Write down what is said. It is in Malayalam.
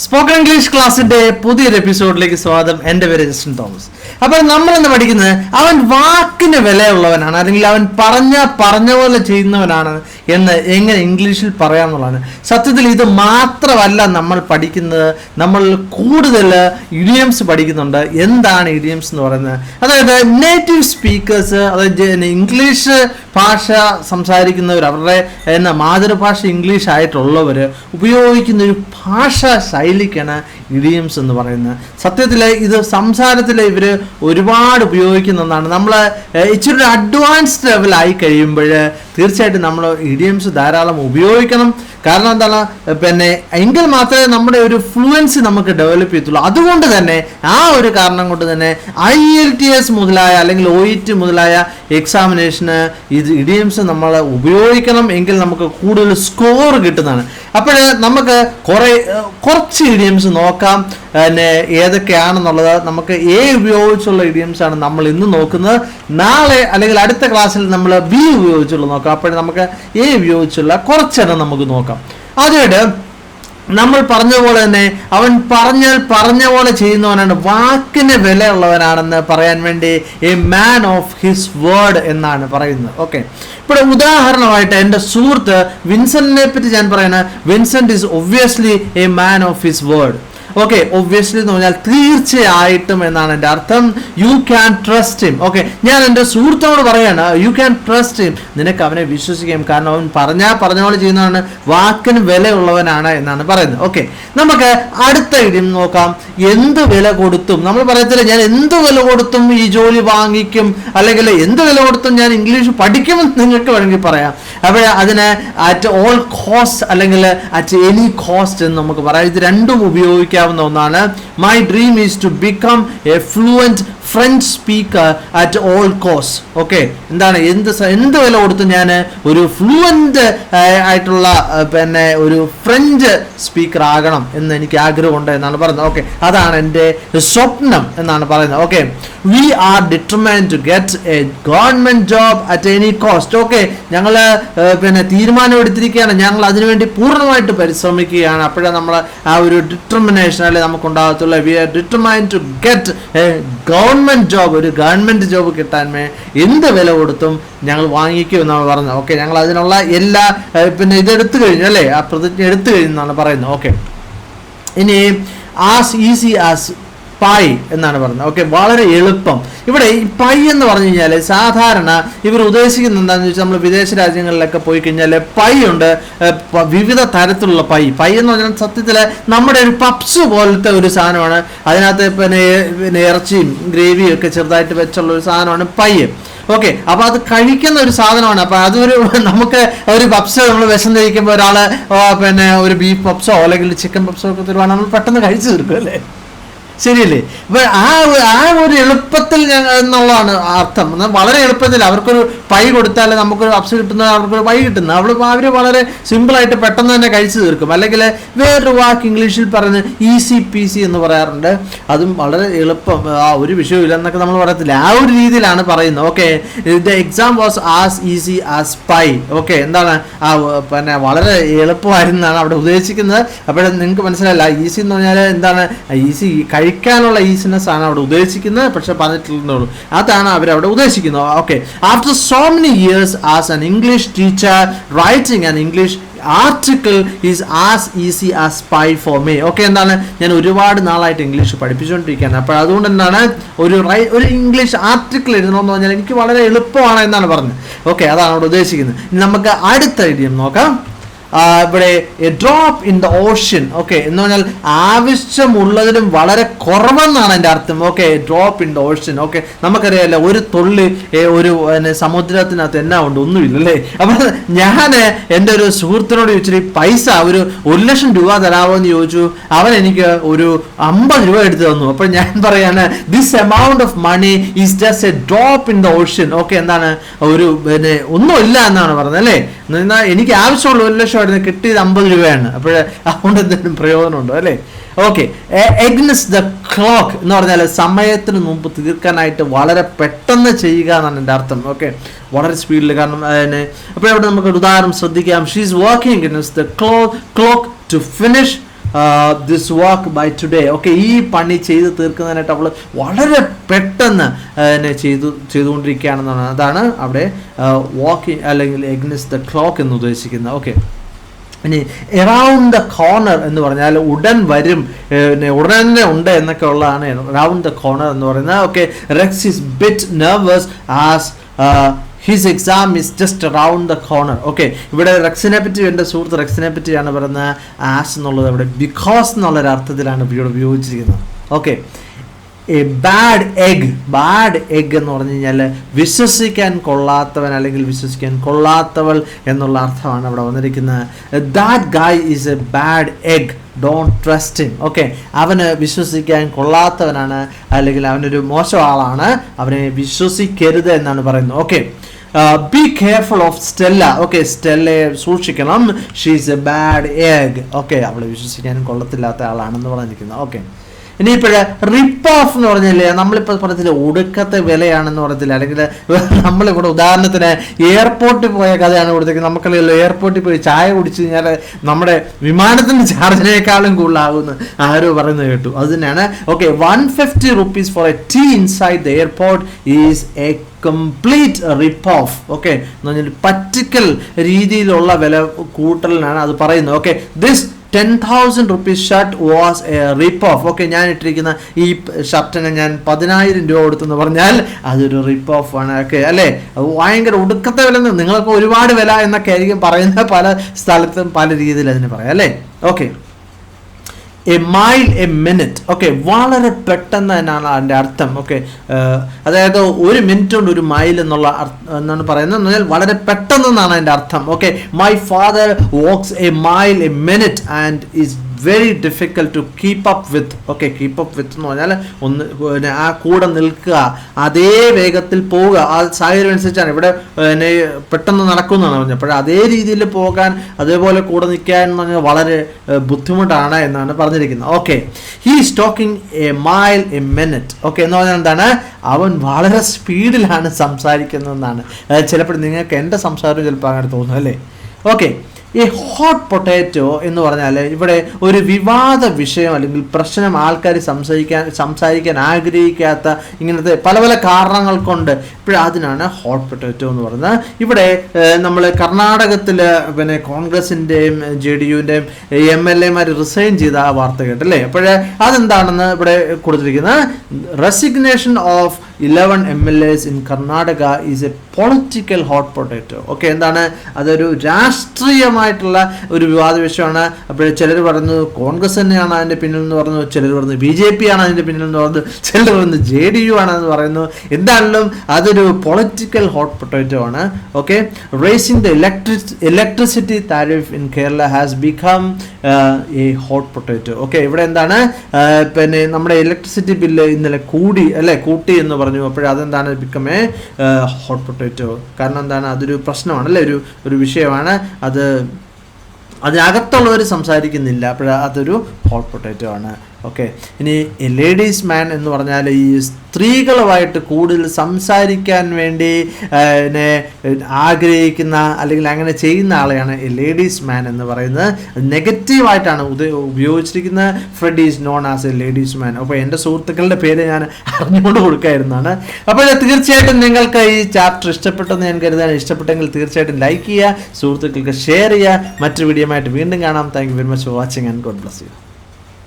സ്പോക്കൺ ഇംഗ്ലീഷ് ക്ലാസ്സിന്റെ പുതിയൊരു എപ്പിസോഡിലേക്ക് സ്വാഗതം. എൻ്റെ പേര് ജസ്റ്റിൻ തോമസ്. അപ്പോൾ നമ്മളിന്ന് പഠിക്കുന്നത് അവൻ വാക്കിന് വിലയുള്ളവനാണ്, അല്ലെങ്കിൽ അവൻ പറഞ്ഞ പോലെ ചെയ്യുന്നവനാണ് എന്ന് എങ്ങനെ ഇംഗ്ലീഷിൽ പറയാമെന്നുള്ളതാണ്. സത്യത്തിൽ ഇത് മാത്രമല്ല നമ്മൾ പഠിക്കുന്നത്, നമ്മൾ കൂടുതൽ ഇഡിയംസ് പഠിക്കുന്നുണ്ട്. എന്താണ് ഇഡിയംസ് എന്ന് പറയുന്നത്? അതായത് നേറ്റീവ് സ്പീക്കേഴ്സ്, അതായത് ഇംഗ്ലീഷ് ഭാഷ സംസാരിക്കുന്നവർ, അവരുടെ മാതൃഭാഷ ഇംഗ്ലീഷ് ആയിട്ടുള്ളവർ ഉപയോഗിക്കുന്ന ഒരു ഭാഷാ ശൈലിക്കാണ് ഇഡിയംസ് എന്ന് പറയുന്നത്. സത്യത്തിൽ ഇത് സംസാരത്തിൽ ഇവർ ഒരുപാട് ഉപയോഗിക്കുന്ന ഒന്നാണ്. നമ്മൾ ഇച്ചിരി അഡ്വാൻസ്ഡ് ലെവലായി കഴിയുമ്പോൾ തീർച്ചയായിട്ടും നമ്മൾ ഇഡിയംസ് ധാരാളം ഉപയോഗിക്കണം. കാരണം എന്താണ്, എങ്കിൽ മാത്രമേ നമ്മുടെ ഒരു ഫ്ലുവൻസി നമുക്ക് ഡെവലപ്പ് ചെയ്യത്തുള്ളൂ. അതുകൊണ്ട് തന്നെ ആ ഒരു കാരണം കൊണ്ട് തന്നെ IELTS മുതലായ അല്ലെങ്കിൽ OET മുതലായ എക്സാമിനേഷന് ഇത് ഇഡിയംസ് നമ്മൾ ഉപയോഗിക്കണം. എങ്കിൽ നമുക്ക് കൂടുതൽ സ്കോർ കിട്ടുന്നതാണ്. അപ്പോൾ നമുക്ക് കുറച്ച് ഇഡിയംസ് നോക്കാം ഏതൊക്കെയാണെന്നുള്ളത്. നമുക്ക് ഉപയോഗിച്ചുള്ള ഇഡിയംസ് ആണ് നമ്മൾ ഇന്ന് നോക്കുന്നത്. നാളെ അല്ലെങ്കിൽ അടുത്ത ക്ലാസ്സിൽ നമ്മൾ B ഉപയോഗിച്ചുള്ള നോക്കാം. അപ്പോൾ നമുക്ക് ഉപയോഗിച്ചുള്ള കുറച്ചെണ്ണം നമുക്ക് നോക്കാം. ആദ്യമായിട്ട് നമ്മൾ പറഞ്ഞ പോലെ തന്നെ അവൻ പറഞ്ഞ പോലെ ചെയ്യുന്നവനാണ്, വാക്കിന് വിലയുള്ളവനാണെന്ന് പറയാൻ വേണ്ടി a man of his word എന്നാണ് പറയുന്നത്. ഓക്കെ, ഇപ്പോൾ ഉദാഹരണമായിട്ട് എൻ്റെ സുഹൃത്ത് വിൻസെന്റിനെ പറ്റി ഞാൻ പറയുന്നത്, Vincent is obviously a man of his word. Okay, obviously എന്ന് പറഞ്ഞാൽ തീർച്ചയായിട്ടും എന്നാണ് എൻ്റെ അർത്ഥം. You can trust him. Okay, ഞാൻ എൻ്റെ സുഹൃത്തോട് പറയാണ്, യു ക്യാൻ ട്രസ്റ്റ് ഹിം, നിനക്ക് അവനെ വിശ്വസിക്കാം, കാരണം അവൻ പറഞ്ഞ പോലെ ചെയ്യുന്നതാണ്, വാക്കിന് വിലയുള്ളവനാണ് എന്നാണ് പറയുന്നത്. ഓക്കെ, നമുക്ക് അടുത്ത ഇടിയും നോക്കാം. എന്ത് വില കൊടുത്തും, നമ്മൾ പറയത്തില്ല ഞാൻ എന്ത് വില കൊടുത്തും ഈ ജോലി വാങ്ങിക്കും, അല്ലെങ്കിൽ എന്ത് വില കൊടുത്തും ഞാൻ ഇംഗ്ലീഷ് പഠിക്കുമെന്ന് നിങ്ങൾക്ക് വേണമെങ്കിൽ പറയാം. അപ്പോൾ അതിന് അറ്റ് ഓൾ കോസ്റ്റ് അല്ലെങ്കിൽ അറ്റ് എനി കോസ്റ്റ് എന്ന് നമുക്ക് പറയാം. ഇത് രണ്ടും ഉപയോഗിക്കാം ഒന്നാണ്. My dream is to become a fluent French speaker at all cost. Okay, എന്താണ് എന്ത് വില കൊടുത്ത് ഞാൻ ഒരു ഫ്ലുവന്റ് ആയിട്ടുള്ള ഒരു ഫ്രഞ്ച് സ്പീക്കർ ആകണം എന്ന് എനിക്ക് ആഗ്രഹമുണ്ട് എന്നാണ് പറയുന്നത്. ഓക്കെ, അതാണ് എൻ്റെ സ്വപ്നം എന്നാണ് പറയുന്നത്. Okay, we are determined to get a government job at any cost. Okay, ഞങ്ങൾ തീരുമാനം എടുത്തിരിക്കുകയാണ്, ഞങ്ങൾ അതിനുവേണ്ടി പൂർണ്ണമായിട്ട് പരിശ്രമിക്കുകയാണ്. അപ്പോഴേ നമ്മൾ ആ ഒരു ഡിറ്റർമിനേഷൻ അല്ലെ നമുക്ക് ഉണ്ടാകത്തുള്ളൂ. We are determined to get a government job, ഒരു ഗവൺമെന്റ് ജോബ് കിട്ടാൻ എന്ത് വില കൊടുത്തും ഞങ്ങൾ വാങ്ങിക്കും എന്നാണ് പറയുന്നത്. ഓക്കെ, ഞങ്ങൾ അതിനുള്ള എല്ലാ ഇതെടുത്തു കഴിഞ്ഞു അല്ലേ, ആ പ്രതിജ്ഞ എടുത്തു കഴിഞ്ഞെന്നാണ് പറയുന്നത്. ഓക്കെ, ഇനി ആസ് ഈസി ആസ് പൈ എന്നാണ് പറയുന്നത്. ഓക്കെ, വളരെ എളുപ്പം. ഇവിടെ ഈ പൈ എന്ന് പറഞ്ഞു കഴിഞ്ഞാൽ സാധാരണ ഇവർ ഉദ്ദേശിക്കുന്നത് എന്താണെന്ന് വെച്ചാൽ, നമ്മൾ വിദേശ രാജ്യങ്ങളിലൊക്കെ പോയി കഴിഞ്ഞാൽ പൈ ഉണ്ട്, വിവിധ തരത്തിലുള്ള പൈ എന്ന് പറഞ്ഞാൽ സത്യത്തിൽ നമ്മുടെ ഒരു പപ്സ് പോലത്തെ ഒരു സാധനമാണ്. അതിനകത്ത് ഇറച്ചിയും ഗ്രേവിയും ഒക്കെ ചെറുതായിട്ട് വെച്ചുള്ള ഒരു സാധനമാണ് പൈ. ഓക്കെ, അപ്പോൾ അത് കഴിക്കുന്ന ഒരു സാധനമാണ്. അപ്പോൾ അതൊരു നമുക്ക് ഒരു പപ്സ് നമ്മൾ വിശന്നിരിക്കുമ്പോൾ ഒരാൾ ഒരു ബീഫ് പപ്സോ അല്ലെങ്കിൽ ചിക്കൻ പപ്സോ ഒക്കെ തരുവാണ്, നമ്മൾ പെട്ടെന്ന് കഴിച്ചു തീർക്കും അല്ലേ, ശരിയല്ലേ? അപ്പോൾ ആ ഒരു എളുപ്പത്തിൽ എന്നുള്ളതാണ് അർത്ഥം. വളരെ എളുപ്പത്തിൽ അവർക്കൊരു പൈ കൊടുത്താൽ നമുക്കൊരു പപ്സ് കിട്ടുന്നത്, അവർക്കൊരു പൈ കിട്ടുന്നത്, അവർ വളരെ സിമ്പിളായിട്ട് പെട്ടെന്ന് തന്നെ കഴിച്ചു തീർക്കും. അല്ലെങ്കിൽ വേറൊരു വാക്ക് ഇംഗ്ലീഷിൽ പറഞ്ഞ് ഈസി പീസി എന്ന് പറയാറുണ്ട്, അതും വളരെ എളുപ്പം, ആ ഒരു വിഷയമില്ല എന്നൊക്കെ നമ്മൾ പറയത്തില്ല, ആ ഒരു രീതിയിലാണ് പറയുന്നത്. Okay, the exam was as easy as pi. Okay, എന്താണ് വളരെ എളുപ്പമായിരുന്നാണ് അവിടെ ഉദ്ദേശിക്കുന്നത്. അപ്പോഴേ നിങ്ങൾക്ക് മനസ്സിലായില്ല, ഈസി എന്ന് പറഞ്ഞാൽ എന്താണ്, ഈസി കഴിക്കാനുള്ള ഈസിനെസ് ആണ് അവിടെ ഉദ്ദേശിക്കുന്നത്, പക്ഷെ പറഞ്ഞിട്ടുള്ളൂ, അതാണ് അവരവിടെ ഉദ്ദേശിക്കുന്നത്. Okay, after so many years as an English teacher writing an English article is as easy as pi for me. Okay, എന്താണ്, ഞാൻ ഒരുപാട് നാളായിട്ട് ഇംഗ്ലീഷ് പഠിപ്പിച്ചുകൊണ്ടിരിക്കുകയാണ്. അപ്പോൾ അതുകൊണ്ട് എന്താണ് ഒരു ഇംഗ്ലീഷ് ആർട്ടിക്കിൾ എഴുതണമെന്ന് പറഞ്ഞാൽ എനിക്ക് വളരെ എളുപ്പമാണ് എന്നാണ് പറഞ്ഞത്. ഓക്കെ, അതാണ് അവിടെ ഉദ്ദേശിക്കുന്നത്. നമുക്ക് അടുത്ത ഇഡിയം നോക്കാം. ഇവിടെ A drop in the ocean. Okay, എന്ന് പറഞ്ഞാൽ ആവശ്യമുള്ളതിലും വളരെ കുറവെന്നാണ് എൻ്റെ അർത്ഥം. Okay, drop in the ocean. Okay, നമുക്കറിയാമല്ലോ ഒരു തുള്ളി ഒരു സമുദ്രത്തിനകത്ത് എന്നാ ഉണ്ട്, ഒന്നുമില്ലല്ലേ. അപ്പം ഞാൻ എൻ്റെ ഒരു സുഹൃത്തിനോട് ചോദിച്ചിട്ട് പൈസ ഒരു 1,00,000 രൂപ തരാമോ എന്ന് ചോദിച്ചു. അവൻ എനിക്ക് ഒരു 50 രൂപ എടുത്ത് തന്നു. അപ്പോൾ ഞാൻ പറയാണ്, this amount of money is just a drop in the ocean. Okay, എന്താണ് ഒരു ഒന്നുമില്ല എന്നാണ് പറഞ്ഞത് അല്ലേ. എന്നാൽ എനിക്ക് ആവശ്യമുള്ള 1,00,000 കിട്ടിയത് 50 രൂപയാണ്. അപ്പോൾ അതുകൊണ്ട് എന്തെങ്കിലും പ്രയോജനമുണ്ടോ അല്ലേ. ഓക്കെ, എഗ്നസ് ദ ക്ലോക്ക് എന്ന് പറഞ്ഞാൽ സമയത്തിന് മുമ്പ് തീർക്കാനായിട്ട് വളരെ പെട്ടെന്ന് ചെയ്യുക എന്നാണ് എൻ്റെ അർത്ഥം. ഓക്കെ, വളരെ സ്പീഡിൽ. കാരണം അപ്പോൾ അവിടെ നമുക്ക് ഒരു ഉദാഹരണം ശ്രദ്ധിക്കാം. She is working against the clock to finish this work by today. Okay, ഈ പണി ചെയ്ത് തീർക്കുന്നതിനായിട്ട് അവൾ വളരെ പെട്ടെന്ന് ചെയ്തുകൊണ്ടിരിക്കുകയാണെന്നാണ്. അതാണ് അവിടെ വാക്കിംഗ് അല്ലെങ്കിൽ എഗ്നിസ്റ്റ് ദ ക്ലോക്ക് എന്ന് ഉദ്ദേശിക്കുന്നത്. ഓക്കെ, ഇനി എറൗണ്ട് ദ കോർണർ എന്ന് പറഞ്ഞാൽ ഉടൻ വരും, ഉടൻ തന്നെ ഉണ്ട് എന്നൊക്കെ ഉള്ളതാണ് എറൗണ്ട് ദ കോർണർ എന്ന് പറയുന്നത്. Okay, Rex is bit nervous as his exam is just around the corner. Okay, ഇവിടെ റെക്സിനെ പറ്റി, എൻ്റെ സുഹൃത്ത് റെക്സിനെ പറ്റിയാണ് പറയുന്നത്. ആസ് എന്നുള്ളത് ഇവിടെ ബിക്കോസ് എന്നുള്ളൊരു അർത്ഥത്തിലാണ് ഇവിടെ ഉപയോഗിച്ചിരിക്കുന്നത്. ഓക്കെ, എ ബാഡ് എഗ് എന്ന് പറഞ്ഞു കഴിഞ്ഞാൽ വിശ്വസിക്കാൻ കൊള്ളാത്തവൻ അല്ലെങ്കിൽ വിശ്വസിക്കാൻ കൊള്ളാത്തവൾ എന്നുള്ള അർത്ഥമാണ് അവിടെ വന്നിരിക്കുന്നത്. ദാറ്റ് ഗായ് is a bad egg, don't trust him. Okay, അവന് വിശ്വസിക്കാൻ കൊള്ളാത്തവനാണ് അല്ലെങ്കിൽ അവനൊരു മോശം ആളാണ്, അവനെ വിശ്വസിക്കരുത് എന്നാണ് പറയുന്നത്. Okay, be careful of Stella. Okay, സ്റ്റെല്ലയെ സൂക്ഷിക്കണം, she is a bad egg. Okay, അവളെ വിശ്വസിക്കാനും കൊള്ളത്തില്ലാത്ത ആളാണെന്ന് പറഞ്ഞിരിക്കുന്നത്. ഓക്കെ, ഇനിയിപ്പോഴേ റിപ്പ് ഓഫ് എന്ന് പറഞ്ഞില്ലേ, നമ്മളിപ്പോൾ പറയത്തില്ല ഒടുക്കത്തെ വിലയാണെന്ന് പറയത്തില്ല, അല്ലെങ്കിൽ നമ്മളിവിടെ ഉദാഹരണത്തിന് എയർപോർട്ടിൽ പോയ കഥയാണ് കൊടുത്തേക്കുന്നത്. നമുക്കറിയാലോ, എയർപോർട്ടിൽ പോയി ചായ കുടിച്ചു കഴിഞ്ഞാൽ നമ്മുടെ വിമാനത്തിൻ്റെ ചാർജിനേക്കാളും കൂടുതലാകുമെന്ന് ആരോ പറയുന്നത് കേട്ടു. അത് തന്നെയാണ്. Okay, 150 rupees for a tea inside the airport is a complete rip off. Okay, എന്ന് പറഞ്ഞാൽ പറ്റിക്കൽ രീതിയിലുള്ള വില കൂട്ടലിനാണ് അത് പറയുന്നത്. Okay, this 10,000 rupees shirt was a rip off. Okay, ഞാൻ ഇട്ടിരിക്കുന്ന ഈ ഷർട്ടിന് ഞാൻ 10,000 രൂപ കൊടുത്തെന്ന് പറഞ്ഞാൽ അതൊരു റിപ്പ് ഓഫ് ആണ്. ഓക്കെ അല്ലേ, ഭയങ്കര ഒടുക്കത്തെ വില, നിങ്ങൾക്ക് ഒരുപാട് വില എന്നൊക്കെ ആയിരിക്കും പറയുന്നത്, പല സ്ഥലത്തും പല രീതിയിൽ അതിന് പറയാം അല്ലേ. Okay, A mile a minute. Okay, വളരെ പെട്ടെന്ന് തന്നെയാണ് അതിൻ്റെ അർത്ഥം. ഓക്കെ, അതായത് ഒരു മിനിറ്റ് കൊണ്ട് ഒരു മൈൽ എന്നുള്ള എന്നാണ് പറയുന്നത്, എന്ന് പറഞ്ഞാൽ വളരെ പെട്ടെന്നാണ് അതിൻ്റെ അർത്ഥം. Okay, my father walks a mile a minute and is very difficult to keep up with. Okay, keep up with എന്ന് പറഞ്ഞാൽ ഒന്ന് ആ കൂടെ നിൽക്കുക, അതേ വേഗത്തിൽ പോവുക, ആ സാഹചര്യം അനുസരിച്ചാണ് ഇവിടെ പെട്ടെന്ന് നടക്കുന്നതാണ് പറഞ്ഞത്. അപ്പോൾ അതേ രീതിയിൽ പോകാൻ, അതേപോലെ കൂടെ നിൽക്കാൻ എന്ന് പറഞ്ഞാൽ വളരെ ബുദ്ധിമുട്ടാണ് എന്നാണ് പറഞ്ഞിരിക്കുന്നത്. Okay, he is talking A mile a minute. Okay, എന്ന് പറഞ്ഞാൽ എന്താണ്, അവൻ വളരെ സ്പീഡിലാണ് സംസാരിക്കുന്നതെന്നാണ്. ചിലപ്പോൾ നിങ്ങൾക്ക് എൻ്റെ സംസാരം ചിലപ്പോൾ അങ്ങനെ തോന്നും അല്ലേ. ഓക്കെ, ഈ ഹോട്ട് പൊട്ടാറ്റോ എന്ന് പറഞ്ഞാൽ ഇവിടെ ഒരു വിവാദ വിഷയം അല്ലെങ്കിൽ പ്രശ്നം ആൾക്കാർ സംസാരിക്കാൻ ആഗ്രഹിക്കാത്ത ഇങ്ങനത്തെ പല പല കാരണങ്ങൾ കൊണ്ട് ഇപ്പോഴും അതിനാണ് ഹോട്ട് പൊട്ടാറ്റോ എന്ന് പറയുന്നത്. ഇവിടെ നമ്മൾ കർണാടകത്തിൽ പിന്നെ കോൺഗ്രസിൻ്റെയും JDUവിൻ്റെയും MLA റിസൈൻ ചെയ്ത ആ വാർത്ത കേട്ടല്ലേ. അപ്പോഴേ അതെന്താണെന്ന് ഇവിടെ കൊടുത്തിരിക്കുന്നത്, resignation of 11 MLAs in Karnataka is A political hot potato. Okay, എന്താണ്, അതൊരു രാഷ്ട്രീയമായിട്ടുള്ള ഒരു വിവാദ വിഷയമാണ്. അപ്പോൾ ചിലർ പറഞ്ഞു കോൺഗ്രസ് തന്നെയാണ് അതിൻ്റെ പിന്നിൽ എന്ന് പറഞ്ഞു, ചിലർ പറഞ്ഞു BJP ആണ് അതിൻ്റെ പിന്നിൽ എന്ന് പറഞ്ഞു, ചിലർ പറഞ്ഞു JDU ആണെന്ന് പറയുന്നു. എന്താണെങ്കിലും അതൊരു പൊളിറ്റിക്കൽ ഹോട്ട് പൊട്ടാറ്റോ ആണ്. Okay, racing the electricity tariff in Kerala has become A hot potato. Okay, ഇവിടെ എന്താണ്, പിന്നെ നമ്മുടെ ഇലക്ട്രിസിറ്റി ബില്ല് ഇന്നലെ കൂട്ടി എന്ന് പറഞ്ഞു. അപ്പോഴതെന്താണ്, ബിക്കം എ ഹോട്ട് പൊട്ടാറ്റോ. കാരണം എന്താണ്, അതൊരു പ്രശ്നമാണ് അല്ലേ, ഒരു വിഷയമാണ്. അതിനകത്തുള്ളവർ സംസാരിക്കുന്നില്ല, അപ്പോൾ അതൊരു ഹോട്ട് പൊട്ടാറ്റോ ആണ്. ഓക്കെ, ഇനി ലേഡീസ് മാൻ എന്ന് പറഞ്ഞാൽ ഈ സ്ത്രീകളുമായിട്ട് കൂടുതൽ സംസാരിക്കാൻ വേണ്ടി ആഗ്രഹിക്കുന്ന അല്ലെങ്കിൽ അങ്ങനെ ചെയ്യുന്ന ആളെയാണ് ലേഡീസ് മാൻ എന്ന് പറയുന്നത്. നെഗറ്റീവായിട്ടാണ് ഉപയോഗിച്ചിരിക്കുന്നത്. Fred is known as a ladies man. അപ്പോൾ എൻ്റെ സുഹൃത്തുക്കളുടെ പേര് ഞാൻ അറിഞ്ഞുകൊണ്ട് കൊടുക്കായിരുന്നതാണ്. അപ്പോൾ തീർച്ചയായിട്ടും നിങ്ങൾക്ക് ഈ ചാപ്റ്റർ ഇഷ്ടപ്പെട്ടെന്ന് ഞാൻ കരുതാൻ. ഇഷ്ടപ്പെട്ടെങ്കിൽ തീർച്ചയായിട്ടും ലൈക്ക് ചെയ്യുക, സുഹൃത്തുക്കൾക്ക് ഷെയർ ചെയ്യുക. മറ്റൊരു വീഡിയോ ആയിട്ട് വീണ്ടും കാണാം. Thank you very much for watching and God bless you.